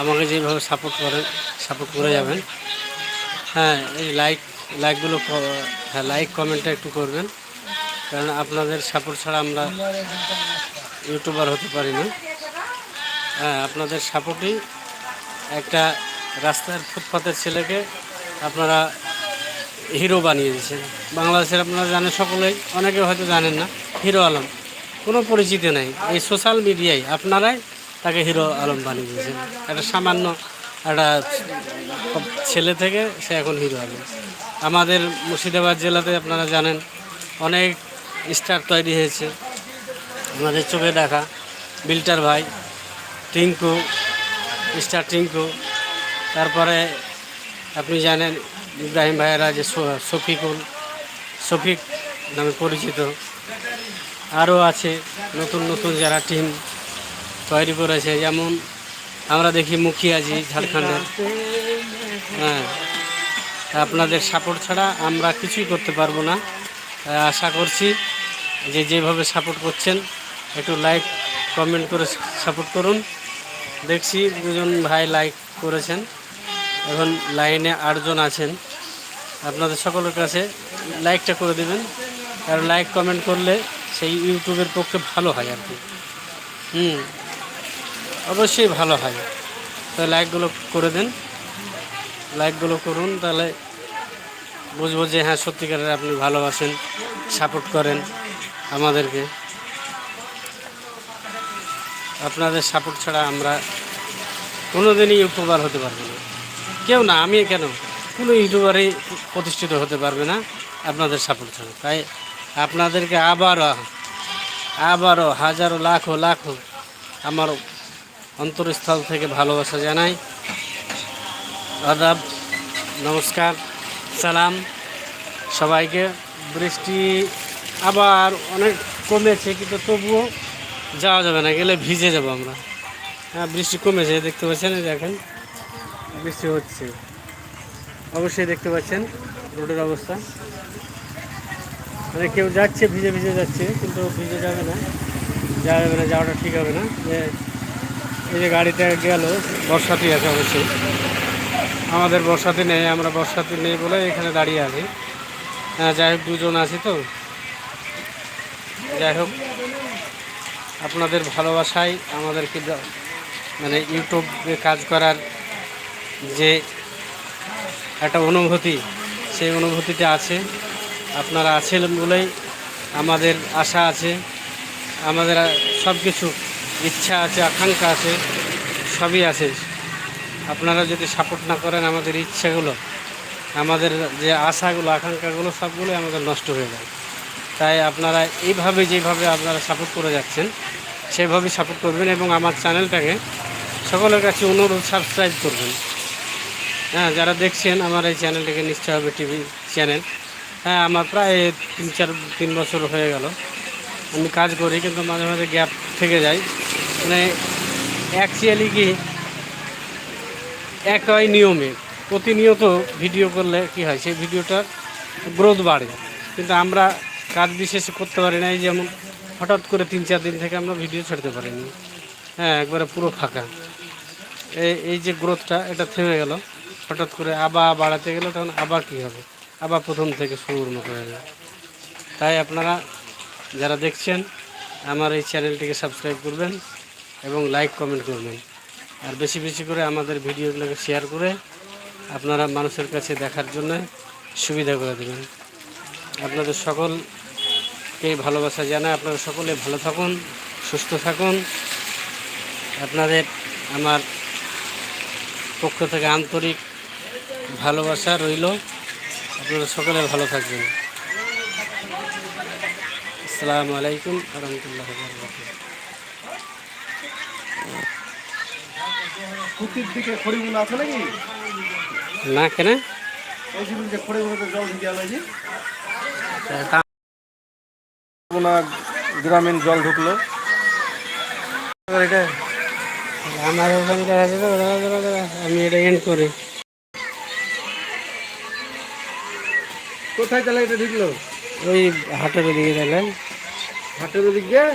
আমাকে যেভাবে সাপোর্ট করে যাবেন। হ্যাঁ, এই লাইকগুলো হ্যাঁ, লাইক কমেন্টটা একটু করবেন, কারণ আপনাদের সাপোর্ট ছাড়া আমরা ইউটিউবার হতে পারি না। হ্যাঁ, আপনাদের সাপোর্টই একটা রাস্তার ফুটপাতের ছেলেকে আপনারা হিরো বানিয়ে দিয়েছেন। বাংলাদেশের আপনারা জানেন সকলেই, অনেকে হয়তো জানেন না, হিরো আলম কোনো পরিচিতি নেই। এই সোশ্যাল মিডিয়ায় আপনারাই তাকে হিরো আলম বানিয়ে দিয়েছেন। একটা সামান্য একটা ছেলে থেকে সে এখন হিরো আলম। আমাদের মুর্শিদাবাদ জেলাতে আপনারা জানেন অনেক স্টার তৈরি হয়েছে। আমাদের চোখে দেখা বিল্টার ভাই, টিঙ্কু, স্টার টিঙ্কু, তারপরে আপনি জানেন ইব্রাহিম ভাইয়েরা যে শফিক নামে পরিচিত, আরও আছে নতুন নতুন যারা টিম তৈরি করেছে। যেমন আমরা দেখি মুখিয়াজি ঝাড়খণ্ডের। হ্যাঁ, আপনাদের সাপোর্ট ছাড়া আমরা কিছুই করতে পারবো না। আশা করছি যে যেভাবে সাপোর্ট করছেন একটু লাইক কমেন্ট করে সাপোর্ট করুন। দেখছি 2জন ভাই লাইক করেছেন, এখন লাইনে 8জন আছেন। আপনাদের সকলের কাছে লাইকটা করে দেবেন, আর লাইক কমেন্ট করলে সেই ইউটিউবের পক্ষে ভালো হয় আর কি। অবশ্যই ভালো হয়। তো লাইকগুলো করে দেন, লাইকগুলো করুন, তাহলে বুঝবো যে হ্যাঁ সত্যিকারের আপনি ভালোবাসেন, সাপোর্ট করেন আমাদেরকে। আপনাদের সাপোর্ট ছাড়া আমরা কোনো দিনই ইউটিউবার হতে পারবো না। কেউ না, আমি কেন, কোনো ইউটিউবারই প্রতিষ্ঠিত হতে পারবে না আপনাদের সাপোর্ট ছাড়া। তাই আপনাদেরকে আবারও হাজারো লাখো আমার অন্তরস্থল থেকে ভালোবাসা জানাই। আদাব, নমস্কার, সালাম সবাইকে। বৃষ্টি আবার অনেক কমেছে, কিন্তু তবুও যাওয়া যাবে না, গেলে ভিজে যাব আমরা। হ্যাঁ, বৃষ্টি কমেছে, দেখতে পাচ্ছেন, দেখেন বৃষ্টি হচ্ছে, অবশ্যই দেখতে পাচ্ছেন রোডের অবস্থা। মানে কেউ যাচ্ছে ভিজে যাচ্ছে, কিন্তু ভিজে যাবে না, যাওয়াটা ঠিক হবে না। এই যে গাড়িটা গেল, বর্ষাতি আছে অবশ্যই, আমাদের বর্ষাতি নেই, আমরা বর্ষাতি নেই বলে এখানে দাঁড়িয়ে আছি। হ্যাঁ, যাই হোক 2জন আছি তো, যাই হোক আপনাদের ভালোবাসায় আমাদেরকে মানে ইউটিউবে কাজ করার যে একটা অনুভূতি, সেই অনুভূতিটা আছে। আপনারা আছেন বলেই আমাদের আশা আছে, আমাদের সব কিছু ইচ্ছা আছে, আকাঙ্ক্ষা আছে, সবই আছে। আপনারা যদি সাপোর্ট না করেন, আমাদের ইচ্ছাগুলো, আমাদের যে আশাগুলো, আকাঙ্ক্ষাগুলো সবগুলোই আমাদের নষ্ট হয়ে যায়। তাই আপনারা যেভাবে আপনারা সাপোর্ট করে যাচ্ছেন সেভাবেই সাপোর্ট করবেন, এবং আমার চ্যানেলটাকে সকলের কাছে অনুরোধ সাবস্ক্রাইব করবেন। হ্যাঁ, যারা দেখছেন আমার এই চ্যানেলটাকে, নিশ্চয় হবে টিভি চ্যানেল। হ্যাঁ, আমার প্রায় 3 বছর হয়ে গেল আমি কাজ করি, কিন্তু মাঝে মাঝে গ্যাপ থেকে যায়। মানে অ্যাকচুয়ালি কি, একই নিয়মে প্রতিনিয়ত ভিডিও করলে কি হয়, সেই ভিডিওটার গ্রোথ বাড়ে, কিন্তু আমরা কাজ বিশেষে করতে পারি না। এই যেমন হঠাৎ করে 3-4 দিন থেকে আমরা ভিডিও ছাড়তে পারিনি। হ্যাঁ, একবারে পুরো ফাঁকা। এই যে গ্রোথটা, এটা থেমে গেল। হঠাৎ করে আবার বাড়াতে গেলে তখন আবার কী হবে, আবার প্রথম থেকে শুরুর মতো হয়ে যাবে। তাই আপনারা যারা দেখছেন আমার এই চ্যানেলটিকে সাবস্ক্রাইব করবেন এবং লাইক কমেন্ট করবেন, আর বেশি বেশি করে আমাদের ভিডিওগুলোকে শেয়ার করে আপনারা মানুষের কাছে দেখার জন্য সুবিধা করে দেবেন। আপনাদের সকলকে ভালোবাসা জানাই। আপনারা সকলে ভালো থাকুন, সুস্থ থাকুন। আপনাদের আমার পক্ষ থেকে আন্তরিক ভালোবাসা রইল। আপনারা সকলে ভালো থাকবেন। আসসালামু আলাইকুম ওয়া রাহমাতুল্লাহি ওয়া বারাকাতুহু। কুটির দিকে খড়িগুলো আছে নাকি? না, কেন এই যে খড়িগুলোতে জল ঢুকে গেল, গ্রামীণ জল ঢুকলো। এটা আমার ওখানকার আছে তো, আমি এটা এন্ড করি। কোথায় তাহলে এটা ঢুকলো? ওই হাটের দিকে গেলে, হাটের দিক দিয়ে।